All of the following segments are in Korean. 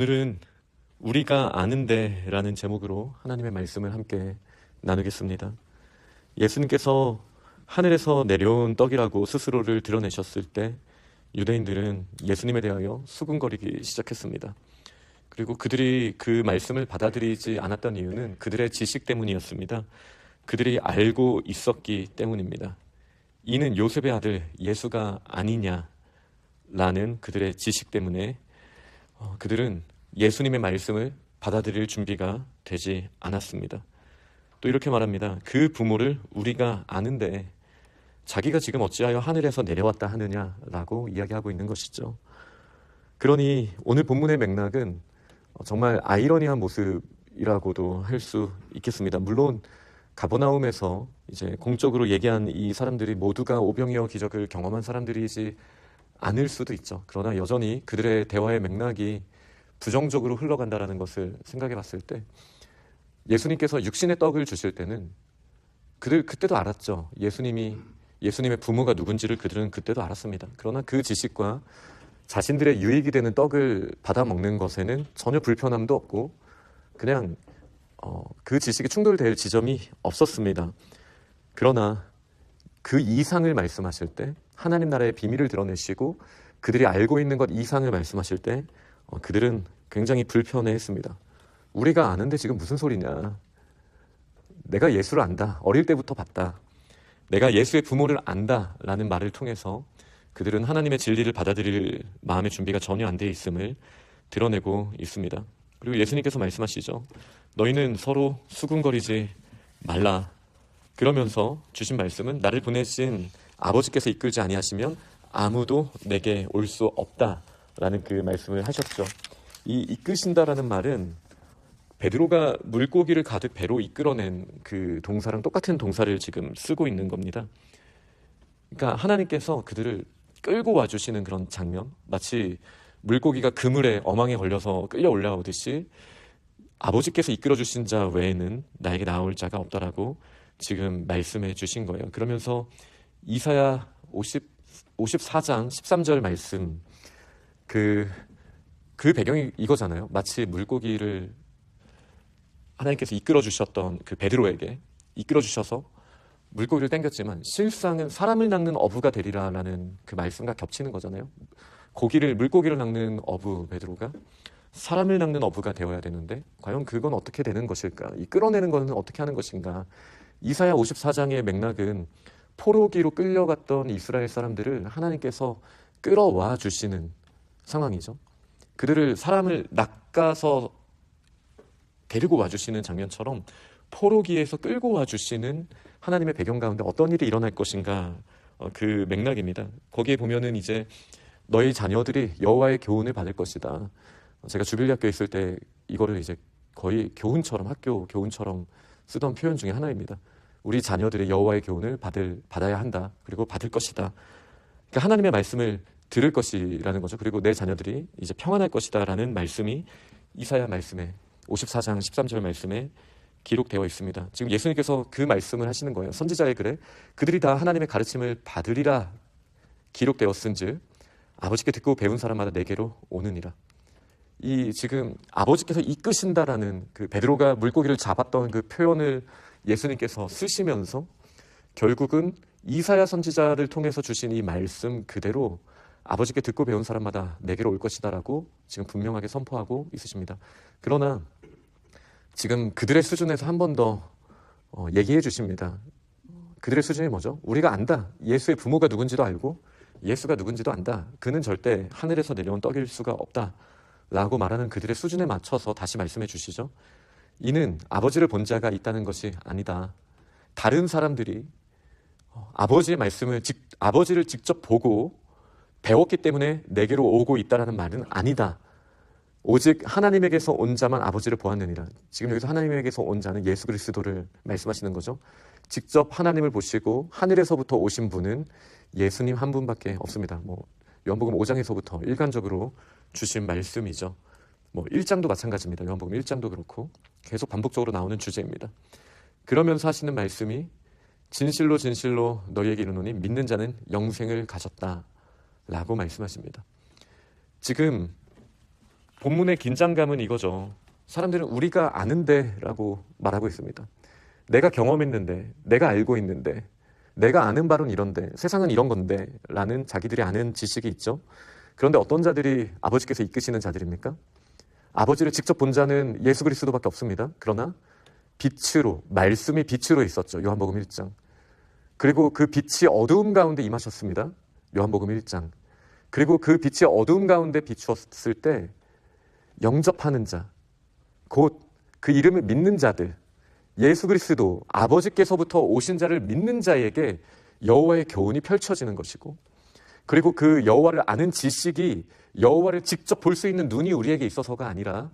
오늘은 우리가 아는데 라는 제목으로 하나님의 말씀을 함께 나누겠습니다. 예수님께서 하늘에서 내려온 떡이라고 스스로를 드러내셨을 때 유대인들은 예수님에 대하여 수군거리기 시작했습니다. 그리고 그들이 그 말씀을 받아들이지 않았던 이유는 그들의 지식 때문이었습니다. 그들이 알고 있었기 때문입니다. 이는 요셉의 아들 예수가 아니냐라는 그들의 지식 때문에 그들은 예수님의 말씀을 받아들일 준비가 되지 않았습니다. 또 이렇게 말합니다. 그 부모를 우리가 아는데 자기가 지금 어찌하여 하늘에서 내려왔다 하느냐라고 이야기하고 있는 것이죠. 그러니 오늘 본문의 맥락은 정말 아이러니한 모습이라고도 할 수 있겠습니다. 물론 가버나움에서 이제 공적으로 얘기한 이 사람들이 모두가 오병이어 기적을 경험한 사람들이지 않을 수도 있죠. 그러나 여전히 그들의 대화의 맥락이 부정적으로 흘러간다는 것을 생각해 봤을 때 예수님께서 육신의 떡을 주실 때는 그들 그때도 알았죠. 예수님의 부모가 누군지를 그들은 그때도 알았습니다. 그러나 그 지식과 자신들의 유익이 되는 떡을 받아 먹는 것에는 전혀 불편함도 없고 그냥 그 지식이 충돌될 지점이 없었습니다. 그러나 그 이상을 말씀하실 때 하나님 나라의 비밀을 드러내시고 그들이 알고 있는 것 이상을 말씀하실 때 그들은 굉장히 불편해했습니다. 우리가 아는데 지금 무슨 소리냐. 내가 예수를 안다. 어릴 때부터 봤다. 내가 예수의 부모를 안다라는 말을 통해서 그들은 하나님의 진리를 받아들일 마음의 준비가 전혀 안 돼 있음을 드러내고 있습니다. 그리고 예수님께서 말씀하시죠. 너희는 서로 수군거리지 말라. 그러면서 주신 말씀은 나를 보내신 아버지께서 이끌지 아니하시면 아무도 내게 올 수 없다라는 그 말씀을 하셨죠. 이 이끄신다라는 말은 베드로가 물고기를 가득 배로 이끌어낸 그 동사랑 똑같은 동사를 지금 쓰고 있는 겁니다. 그러니까 하나님께서 그들을 끌고 와주시는 그런 장면, 마치 물고기가 그물에 어망에 걸려서 끌려 올라오듯이 아버지께서 이끌어주신 자 외에는 나에게 나올 자가 없다라고 지금 말씀해 주신 거예요. 그러면서 이사야 54장 13절 말씀 그 배경이 이거잖아요. 마치 물고기를 하나님께서 이끌어주셨던 그 베드로에게 이끌어주셔서 물고기를 땡겼지만 실상은 사람을 낚는 어부가 되리라라는 그 말씀과 겹치는 거잖아요. 물고기를 낚는 어부 베드로가 사람을 낚는 어부가 되어야 되는데 과연 그건 어떻게 되는 것일까? 이 끌어내는 것은 어떻게 하는 것인가? 이사야 54장의 맥락은 포로기로 끌려갔던 이스라엘 사람들을 하나님께서 끌어와 주시는 상황이죠. 그들을 사람을 낚아서 데리고 와주시는 장면처럼 포로기에서 끌고 와주시는 하나님의 배경 가운데 어떤 일이 일어날 것인가 그 맥락입니다. 거기에 보면은 이제 너희 자녀들이 여호와의 교훈을 받을 것이다. 제가 주빌리학교에 있을 때 이거를 이제 거의 학교 교훈처럼 쓰던 표현 중에 하나입니다. 우리 자녀들이 여호와의 교훈을 받아야 한다. 그리고 받을 것이다. 그러니까 하나님의 말씀을 들을 것이라는 거죠. 그리고 내 자녀들이 이제 평안할 것이다라는 말씀이 이사야 말씀에 54장 13절 말씀에 기록되어 있습니다. 지금 예수님께서 그 말씀을 하시는 거예요. 선지자의 글에 그들이 다 하나님의 가르침을 받으리라 기록되었은즉 아버지께 듣고 배운 사람마다 내게로 오느니라. 이 지금 아버지께서 이끄신다라는 그 베드로가 물고기를 잡았던 그 표현을 예수님께서 쓰시면서 결국은 이사야 선지자를 통해서 주신 이 말씀 그대로 아버지께 듣고 배운 사람마다 내게로 올 것이다라고 지금 분명하게 선포하고 있으십니다. 그러나 지금 그들의 수준에서 한 번 더 얘기해 주십니다. 그들의 수준이 뭐죠? 우리가 안다. 예수의 부모가 누군지도 알고 예수가 누군지도 안다. 그는 절대 하늘에서 내려온 떡일 수가 없다. 라고 말하는 그들의 수준에 맞춰서 다시 말씀해 주시죠. 이는 아버지를 본 자가 있다는 것이 아니다. 다른 사람들이 아버지를 직접 보고 배웠기 때문에 내게로 오고 있다는 말은 아니다. 오직 하나님에게서 온 자만 아버지를 보았느니라. 지금 여기서 하나님에게서 온 자는 예수 그리스도를 말씀하시는 거죠. 직접 하나님을 보시고 하늘에서부터 오신 분은 예수님 한 분밖에 없습니다. 요한복음 5장에서부터 일관적으로 주신 말씀이죠. 1장도 마찬가지입니다. 요한복음 1장도 그렇고 계속 반복적으로 나오는 주제입니다. 그러면서 하시는 말씀이 진실로 진실로 너희에게 이르노니 믿는 자는 영생을 가졌다 라고 말씀하십니다. 지금 본문의 긴장감은 이거죠. 사람들은 우리가 아는데 라고 말하고 있습니다. 내가 경험했는데, 내가 알고 있는데, 내가 아는 바로는 이런데, 세상은 이런 건데 라는 자기들이 아는 지식이 있죠. 그런데 어떤 자들이 아버지께서 이끄시는 자들입니까? 아버지를 직접 본 자는 예수 그리스도밖에 없습니다. 그러나 빛으로, 말씀이 빛으로 있었죠. 요한복음 1장. 그리고 그 빛이 어두움 가운데 임하셨습니다. 요한복음 1장. 그리고 그 빛이 어두움 가운데 비추었을 때 영접하는 자, 곧 그 이름을 믿는 자들, 예수 그리스도 아버지께서부터 오신 자를 믿는 자에게 여호와의 교훈이 펼쳐지는 것이고, 그리고 그 여호와를 아는 지식이 여호와를 직접 볼 수 있는 눈이 우리에게 있어서가 아니라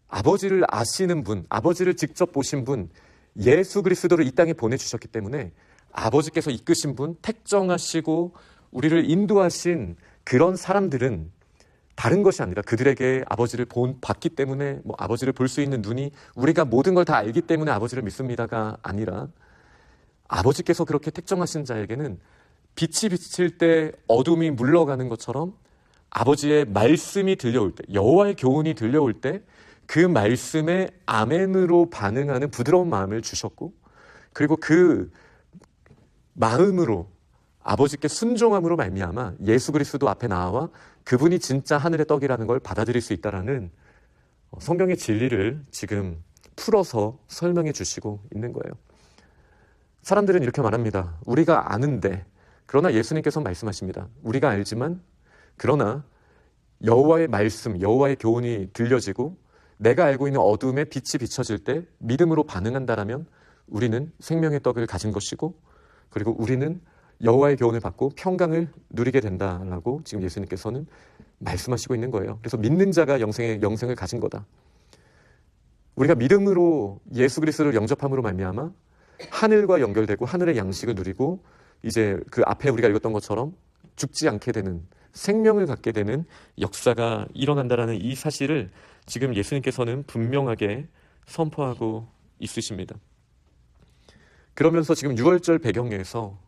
아버지를 아시는 분, 아버지를 직접 보신 분, 예수 그리스도를 이 땅에 보내주셨기 때문에 아버지께서 이끄신 분, 택정하시고 우리를 인도하신 그런 사람들은 다른 것이 아니라 그들에게 아버지를 봤기 때문에 아버지를 볼 수 있는 눈이, 우리가 모든 걸 다 알기 때문에 아버지를 믿습니다가 아니라 아버지께서 그렇게 택정하신 자에게는 빛이 비칠 때 어둠이 물러가는 것처럼 아버지의 말씀이 들려올 때, 여호와의 교훈이 들려올 때 그 말씀에 아멘으로 반응하는 부드러운 마음을 주셨고, 그리고 그 마음으로 아버지께 순종함으로 말미암아 예수 그리스도 앞에 나와 그분이 진짜 하늘의 떡이라는 걸 받아들일 수 있다라는 성경의 진리를 지금 풀어서 설명해 주시고 있는 거예요. 사람들은 이렇게 말합니다. 우리가 아는데, 그러나 예수님께서 말씀하십니다. 우리가 알지만, 그러나 여호와의 말씀, 여호와의 교훈이 들려지고 내가 알고 있는 어둠에 빛이 비춰질 때 믿음으로 반응한다라면 우리는 생명의 떡을 가진 것이고, 그리고 우리는 여호와의 교훈을 받고 평강을 누리게 된다라고 지금 예수님께서는 말씀하시고 있는 거예요. 그래서 믿는 자가 영생을 가진 거다. 우리가 믿음으로 예수 그리스도를 영접함으로 말미암아 하늘과 연결되고 하늘의 양식을 누리고, 이제 그 앞에 우리가 읽었던 것처럼 죽지 않게 되는, 생명을 갖게 되는 역사가 일어난다라는 이 사실을 지금 예수님께서는 분명하게 선포하고 있으십니다. 그러면서 지금 6월절 배경에서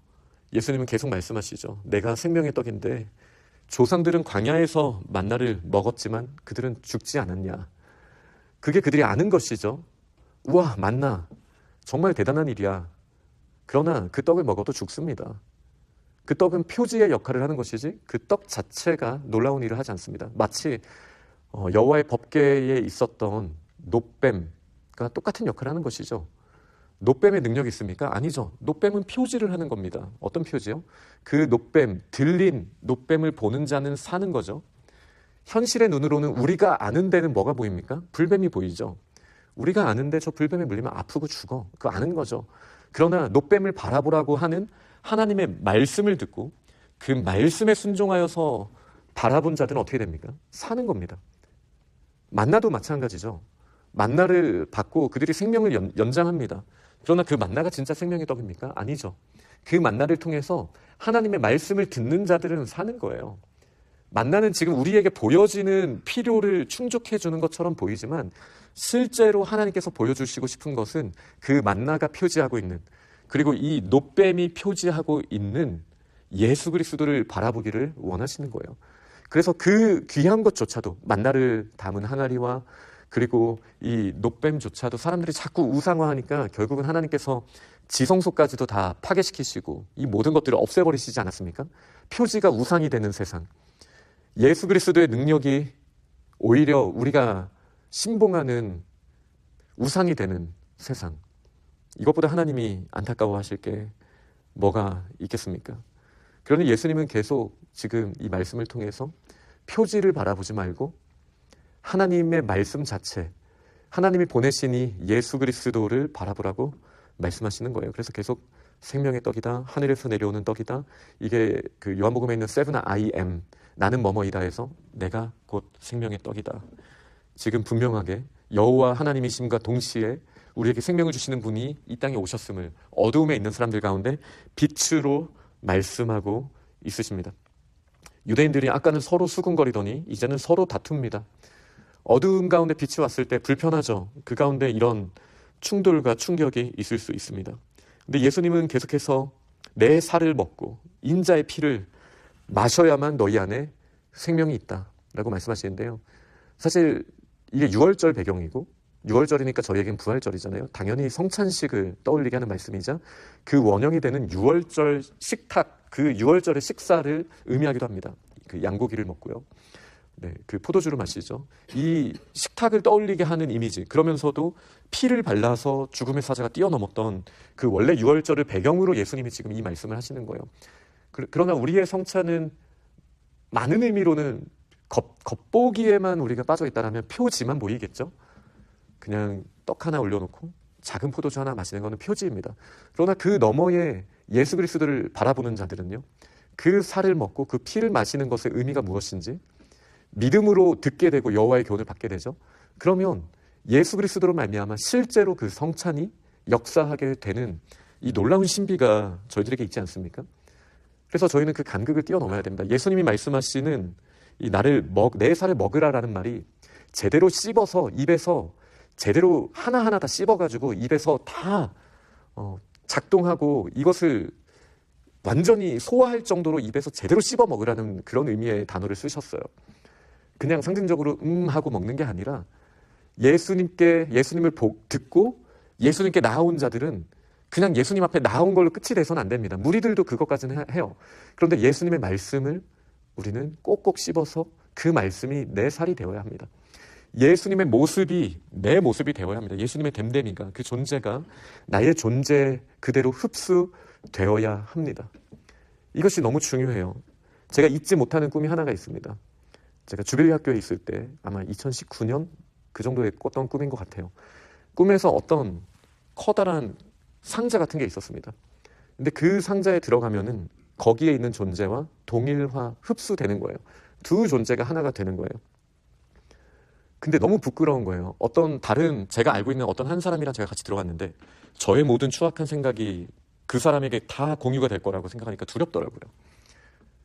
예수님은 계속 말씀하시죠. 내가 생명의 떡인데 조상들은 광야에서 만나를 먹었지만 그들은 죽지 않았냐. 그게 그들이 아는 것이죠. 우와, 만나. 정말 대단한 일이야. 그러나 그 떡을 먹어도 죽습니다. 그 떡은 표지의 역할을 하는 것이지 그 떡 자체가 놀라운 일을 하지 않습니다. 마치 여호와의 법궤에 있었던 놋뱀과 똑같은 역할을 하는 것이죠. 놋뱀의 능력이 있습니까? 아니죠. 놋뱀은 표지를 하는 겁니다. 어떤 표지요? 그 놋뱀, 들린 놋뱀을 보는 자는 사는 거죠. 현실의 눈으로는 우리가 아는 데는 뭐가 보입니까? 불뱀이 보이죠. 우리가 아는데 저 불뱀에 물리면 아프고 죽어. 그거 아는 거죠. 그러나 놋뱀을 바라보라고 하는 하나님의 말씀을 듣고 그 말씀에 순종하여서 바라본 자들은 어떻게 됩니까? 사는 겁니다. 만나도 마찬가지죠. 만나를 받고 그들이 생명을 연장합니다. 그러나 그 만나가 진짜 생명의 떡입니까? 아니죠. 그 만나를 통해서 하나님의 말씀을 듣는 자들은 사는 거예요. 만나는 지금 우리에게 보여지는 필요를 충족해 주는 것처럼 보이지만 실제로 하나님께서 보여주시고 싶은 것은 그 만나가 표지하고 있는, 그리고 이 놋뱀이 표지하고 있는 예수 그리스도를 바라보기를 원하시는 거예요. 그래서 그 귀한 것조차도, 만나를 담은 항아리와 그리고 이 놋뱀조차도 사람들이 자꾸 우상화하니까 결국은 하나님께서 지성소까지도 다 파괴시키시고 이 모든 것들을 없애버리시지 않았습니까? 표지가 우상이 되는 세상. 예수 그리스도의 능력이 오히려 우리가 신봉하는 우상이 되는 세상. 이것보다 하나님이 안타까워하실 게 뭐가 있겠습니까? 그러니 예수님은 계속 지금 이 말씀을 통해서 표지를 바라보지 말고 하나님의 말씀 자체, 하나님이 보내시니 예수 그리스도를 바라보라고 말씀하시는 거예요. 그래서 계속 생명의 떡이다, 하늘에서 내려오는 떡이다. 이게 그 요한복음에 있는 7I am, 나는 뭐뭐이다 해서 내가 곧 생명의 떡이다. 지금 분명하게 여호와 하나님이심과 동시에 우리에게 생명을 주시는 분이 이 땅에 오셨음을 어두움에 있는 사람들 가운데 빛으로 말씀하고 있으십니다. 유대인들이 아까는 서로 수군거리더니 이제는 서로 다툽니다. 어두움 가운데 빛이 왔을 때 불편하죠. 그 가운데 이런 충돌과 충격이 있을 수 있습니다. 근데 예수님은 계속해서 내 살을 먹고 인자의 피를 마셔야만 너희 안에 생명이 있다라고 말씀하시는데요. 사실 이게 6월절 배경이고 6월절이니까 저희에겐 부활절이잖아요. 당연히 성찬식을 떠올리게 하는 말씀이자 그 원형이 되는 6월절 식탁, 그 6월절의 식사를 의미하기도 합니다. 그 양고기를 먹고요. 네, 그 포도주를 마시죠. 이 식탁을 떠올리게 하는 이미지, 그러면서도 피를 발라서 죽음의 사자가 뛰어넘었던 그 원래 6월절을 배경으로 예수님이 지금 이 말씀을 하시는 거예요. 그러나 우리의 성찬은 많은 의미로는 겉보기에만 우리가 빠져 있다라면 표지만 보이겠죠. 그냥 떡 하나 올려놓고 작은 포도주 하나 마시는 것은 표지입니다. 그러나 그 너머에 예수 그리스도를 바라보는 자들은요, 그 살을 먹고 그 피를 마시는 것의 의미가 무엇인지 믿음으로 듣게 되고 여호와의 교훈을 받게 되죠. 그러면 예수 그리스도로 말미암아 실제로 그 성찬이 역사하게 되는 이 놀라운 신비가 저희들에게 있지 않습니까? 그래서 저희는 그 간극을 뛰어넘어야 됩니다. 예수님이 말씀하시는 이 내 살을 먹으라라는 말이 제대로 씹어서 입에서 제대로 하나하나 다 씹어가지고 입에서 다 작동하고 이것을 완전히 소화할 정도로 입에서 제대로 씹어 먹으라는 그런 의미의 단어를 쓰셨어요. 그냥 상징적으로 하고 먹는 게 아니라 예수님을 듣고 예수님께 나아온 자들은 그냥 예수님 앞에 나온 걸로 끝이 돼서는 안 됩니다. 무리들도 그것까지는 해요. 그런데 예수님의 말씀을 우리는 꼭꼭 씹어서 그 말씀이 내 살이 되어야 합니다. 예수님의 모습이 내 모습이 되어야 합니다. 예수님의 됨됨이가, 그 존재가 나의 존재 그대로 흡수되어야 합니다. 이것이 너무 중요해요. 제가 잊지 못하는 꿈이 하나가 있습니다. 제가 주빌리 학교에 있을 때 아마 2019년 그 정도에 꿨던 꿈인 것 같아요. 꿈에서 어떤 커다란 상자 같은 게 있었습니다. 근데 그 상자에 들어가면은 거기에 있는 존재와 동일화, 흡수되는 거예요. 두 존재가 하나가 되는 거예요. 근데 너무 부끄러운 거예요. 제가 알고 있는 어떤 한 사람이랑 제가 같이 들어갔는데 저의 모든 추악한 생각이 그 사람에게 다 공유가 될 거라고 생각하니까 두렵더라고요.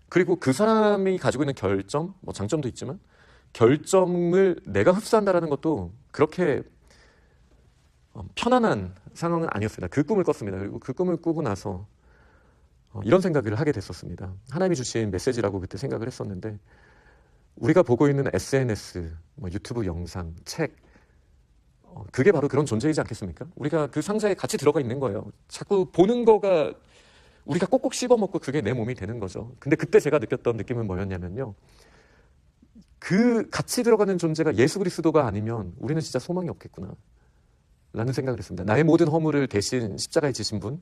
그리고 그 사람이 가지고 있는 결점, 장점도 있지만 결점을 내가 흡수한다라는 것도 그렇게 편안한 상황은 아니었습니다. 그 꿈을 꿨습니다. 그리고 그 꿈을 꾸고 나서 이런 생각을 하게 됐었습니다. 하나님이 주신 메시지라고 그때 생각을 했었는데, 우리가 보고 있는 SNS, 유튜브 영상, 책, 그게 바로 그런 존재이지 않겠습니까? 우리가 그 상자에 같이 들어가 있는 거예요. 자꾸 보는 거가 우리가 꼭꼭 씹어먹고 그게 내 몸이 되는 거죠. 근데 그때 제가 느꼈던 느낌은 뭐였냐면요, 그 같이 들어가는 존재가 예수 그리스도가 아니면 우리는 진짜 소망이 없겠구나 라는 생각을 했습니다. 나의 모든 허물을 대신 십자가에 지신 분,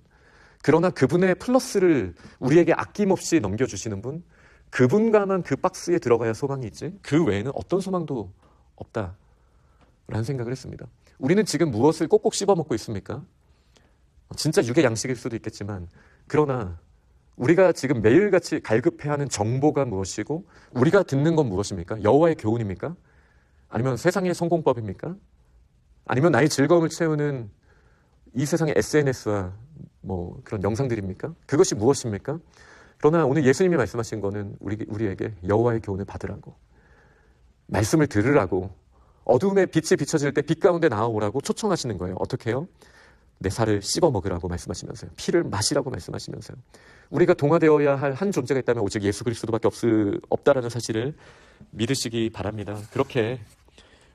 그러나 그분의 플러스를 우리에게 아낌없이 넘겨주시는 분, 그분과만 그 박스에 들어가야 소망이 있지 그 외에는 어떤 소망도 없다라는 생각을 했습니다. 우리는 지금 무엇을 꼭꼭 씹어먹고 있습니까? 진짜 육의 양식일 수도 있겠지만, 그러나 우리가 지금 매일같이 갈급해하는 정보가 무엇이고 우리가 듣는 건 무엇입니까? 여호와의 교훈입니까? 아니면 세상의 성공법입니까? 아니면 나의 즐거움을 채우는 이 세상의 SNS와 그런 영상들입니까? 그것이 무엇입니까? 그러나 오늘 예수님이 말씀하신 거는 우리에게 여호와의 교훈을 받으라고, 말씀을 들으라고, 어두움에 빛이 비춰질 때 빛 가운데 나아오라고 초청하시는 거예요. 어떻게 해요? 내 살을 씹어 먹으라고 말씀하시면서요. 피를 마시라고 말씀하시면서요. 우리가 동화되어야 할 한 존재가 있다면 오직 예수 그리스도밖에 없다라는 사실을 믿으시기 바랍니다.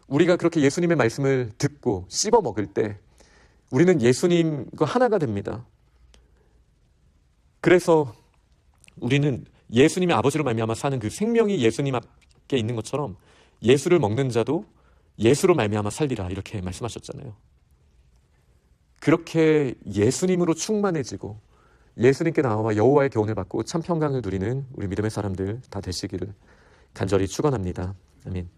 우리가 그렇게 예수님의 말씀을 듣고 씹어 먹을 때 우리는 예수님과 하나가 됩니다. 그래서 우리는 예수님의 아버지로 말미암아 사는 그 생명이 예수님 앞에 있는 것처럼 예수를 먹는 자도 예수로 말미암아 살리라, 이렇게 말씀하셨잖아요. 그렇게 예수님으로 충만해지고 예수님께 나와 여호와의 교훈을 받고 참 평강을 누리는 우리 믿음의 사람들 다 되시기를 간절히 축원합니다. 아멘.